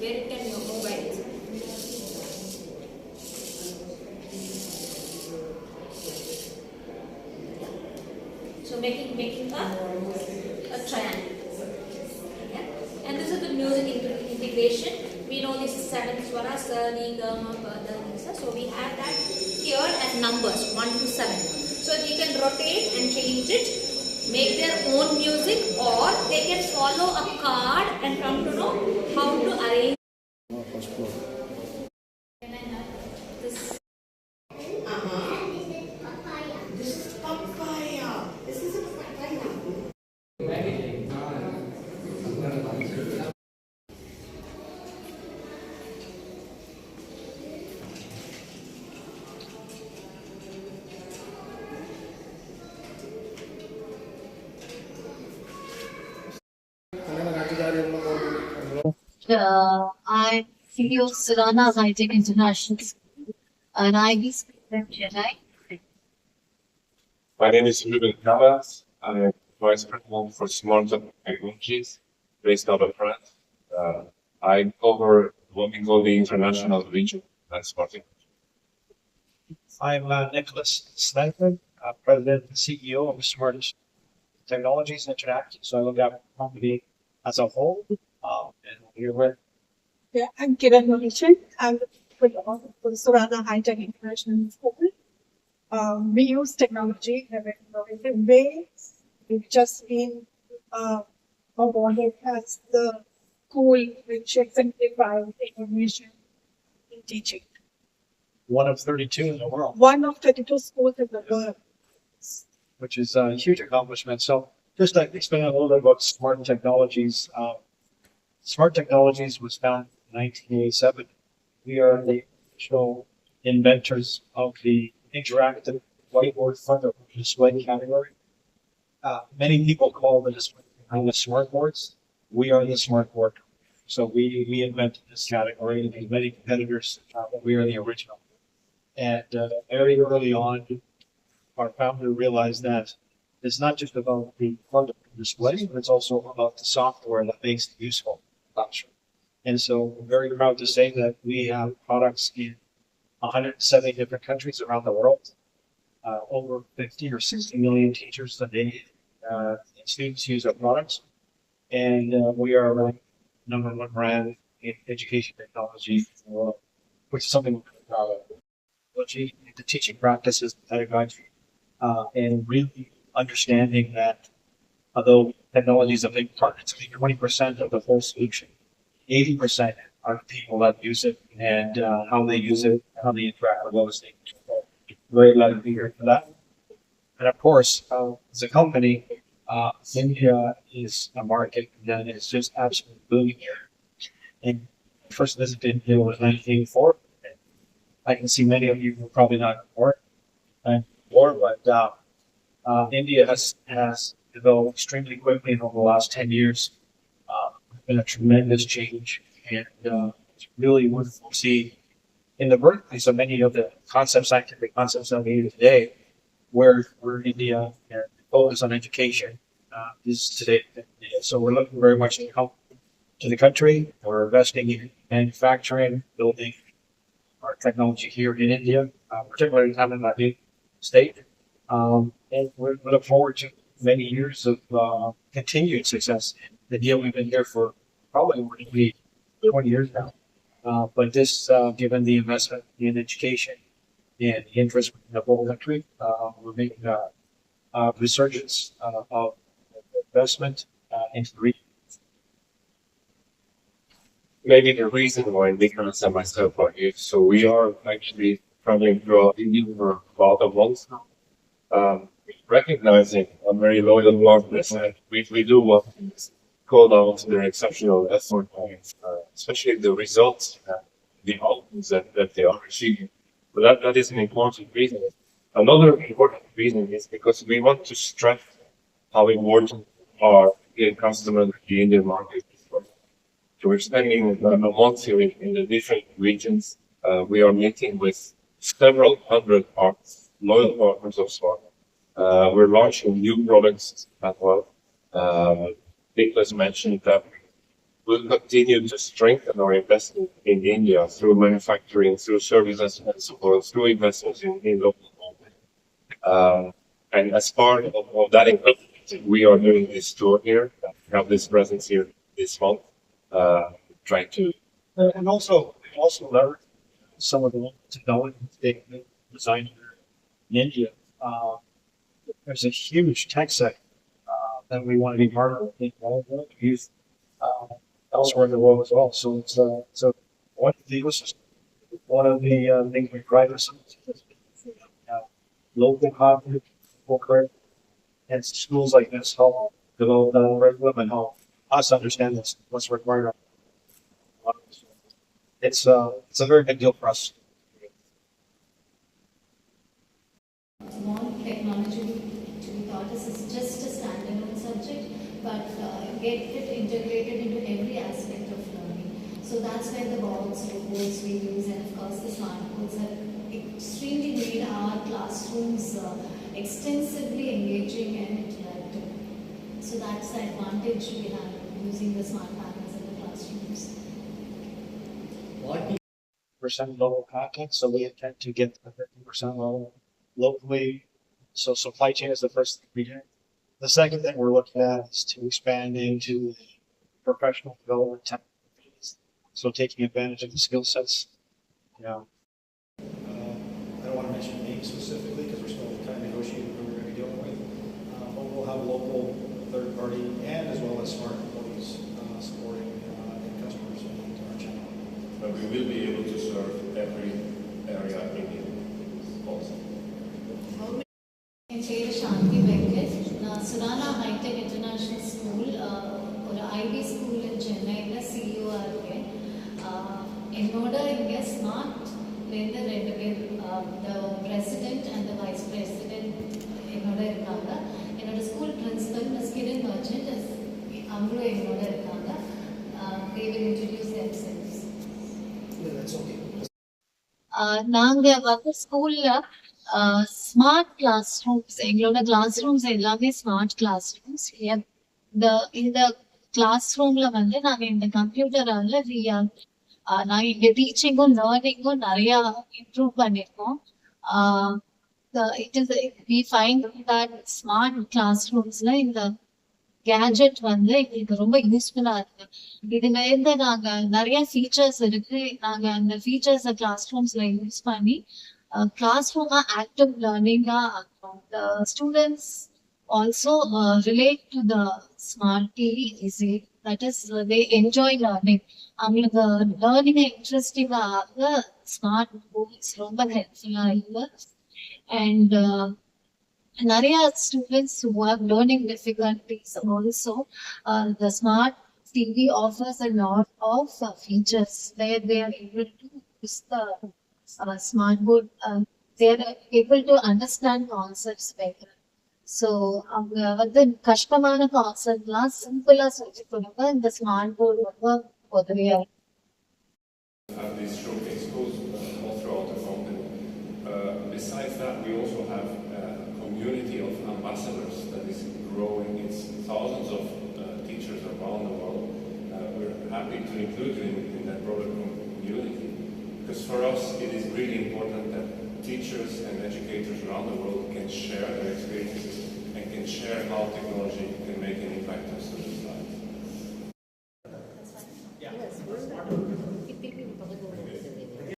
where it can mobile. So making a triangle. Yeah? And this is the music integration. We know this is 7 swara, sa, ni, ga, ma, pa, da, ni, sa. So we have that here as numbers 1 to 7. So you can rotate and change it, make their own music, or they can follow a card and come to know how to arrange. Can I have this? This is papaya. This is a papaya. I'm CEO of Sirana High-Tech International School, and I speak from Chennai. My name is Ruben Navas. I'm Vice President for Smart Technologies based out of France. I cover what we call the international region at Smart Technologies. I'm Nicholas Sniper, President and CEO of Smart Technologies International. So I look at the company as a whole. And here with I'm Kiran Mahishan. I'm with the Surana High-Tech International School. We use technology in a very innovative way. We've just been awarded as the school which exemplifies innovation in teaching. one of 32 in the world, One of 32 schools in the world. which is a huge accomplishment. So just to explain a little bit about Smart Technologies. Smart Technologies was founded in 1987. We are the official inventors of the interactive whiteboard front of display category. Many people call the display behind the smart boards. We are the smart board. So we invented this category, and many competitors, but we are the original. And very early on, our founder realized that it's not just about the front of the display, but it's also about the software that makes it useful. And so we're very proud to say that we have products in 170 different countries around the world. Over 50 or 60 million teachers a day and students use our products. And we are ranked #1 brand in education technology in the world, which is something we're proud of. The teaching practices, pedagogy, and really understanding that although technology is a big part, it's only 20% of the whole solution. 80% are the people that use it and how they use it, how they interact with those things. Very glad to be here for that. And of course, as a company, India is a market that is just absolutely booming here. And first visited India was 1984. I can see many of you were probably not born before, but India has developed extremely quickly in over the last 10 years. It's been a tremendous change, and it's really wonderful to see in the birthplace of many of the scientific concepts that we use today, where India and focus on education is today. So we're looking very much to help to the country. We're investing in manufacturing, building our technology here in India, particularly in Tamil Nadu state. And we look forward to many years of continued success. India, we've been here for probably more than 20 years now. But this, given the investment in education and the interest in the whole country, we're making a resurgence of investment into the region. Maybe the reason why Nicholas and myself are here, so we are actually traveling throughout India for about a month now. Recognizing a very loyal partners, and we do want to call out their exceptional effort, especially the results, the outcomes that they are achieving. But that is an important reason. Another important reason is because we want to strengthen how important our customers in the Indian market is. So we're spending a month here in the different regions. We are meeting with several hundred partners, loyal partners of Smart. We're launching new products as well. Nicholas mentioned that we'll continue to strengthen our investment in India through manufacturing, through services and support, through investments in local content. And as part of that investment, we are doing this tour here. We have this presence here this month, trying to. And also leverage some of the local technologies they designed here in India. There's a huge tech sector that we want to be part of. I think all of that used elsewhere in the world as well. So it's so one of the ecosystem. One of the things we pride ourselves is local content, local career, and schools like this help develop the curriculum and help us understand what's required. It's a very big deal for us. Want technology to be taught as just a standalone subject, but get it integrated into every aspect of learning. So that's where the boards, reports we use, and of course the smart boards have extremely made our classrooms extensively engaging and interactive. So that's the advantage we have using the smart panels in the classrooms. Percent local content, so we intend to get the 50% level locally. So supply chain is the first thing we do. The second thing we're looking at is to expand into professional development technologies. So taking advantage of the skill sets. Yeah. I don't want to mention names specifically because we're still kind of negotiating who we're going to be dealing with. But we'll have local third party and as well as smart employees supporting end customers in our channel. But we will be able to serve every area in India also. என் பேர் சாந்தி வெங்கட். நான் Surana hi-tech international school ஒரு IB school in சென்னையில் சிஇஓவாக இருக்கேன். என்னோட இங்கே ஸ்மார்ட்லேருந்து 2 பேர் the president and the vice president என்னோட இருக்காங்க. என்னோட school principal miss Kiran Merchant அவங்களும் என்னோட இருக்காங்க. They will introduce themselves. Yeah, that's okay. நாங்க வந்து ஸ்கூல்ல ஸ்மார்ட் கிளாஸ் ரூம்ஸ், எங்களோட கிளாஸ் ரூம்ஸ் எல்லாமே ஸ்மார்ட் கிளாஸ் ரூம்ஸ். இந்த கிளாஸ் ரூம்ல வந்து நாங்க இந்த கம்ப்யூட்டரால நாங்க இங்க டீச்சிங்கும் லேர்னிங்கும் நிறைய இம்ப்ரூவ் பண்ணிருக்கோம். We find that smart class ரூம்ஸ்ல இந்த கேஜெட் வந்து எங்களுக்கு ரொம்ப யூஸ்ஃபுல்லா இருக்கு. இதுல இருந்து நாங்க நிறைய ஃபீச்சர்ஸ் இருக்கு. நாங்க அந்த ஃபீச்சர்ஸ் கிளாஸ் ரூம்ஸ்ல யூஸ் பண்ணி கிளாஸ் ரூமா ஆக்டிவ் லேர்னிங்கா ஆக்கும். The students also relate to the smart TV easy. That is, they enjoy learning. அவங்களுக்கு லேர்னிங் இன்ட்ரெஸ்டிங்கா ஆக ஸ்மார்ட் போர்ட்ஸ் ரொம்ப ஹெல்ப்ஃபுல்லா இருக்கு. அண்ட் நிறைய students who have learning difficulties also, the smart TV offers a lot of features where they are able to use the smart board. They are able to understand concepts better. So அவங்க வந்து கஷ்டமான கான்செப்ட்லாம் சிம்பிளா சொல்லி கொடுங்க. இந்த smart board ரொம்ப உதவியா இருக்கு. Have these showcase schools all throughout the company. Besides that, we also have a community of ambassadors that is growing. It's thousands of teachers around the world. We're happy to include you in that broader community because for us it is really important that teachers and educators around the world can share their experiences and can share how technology can make an impact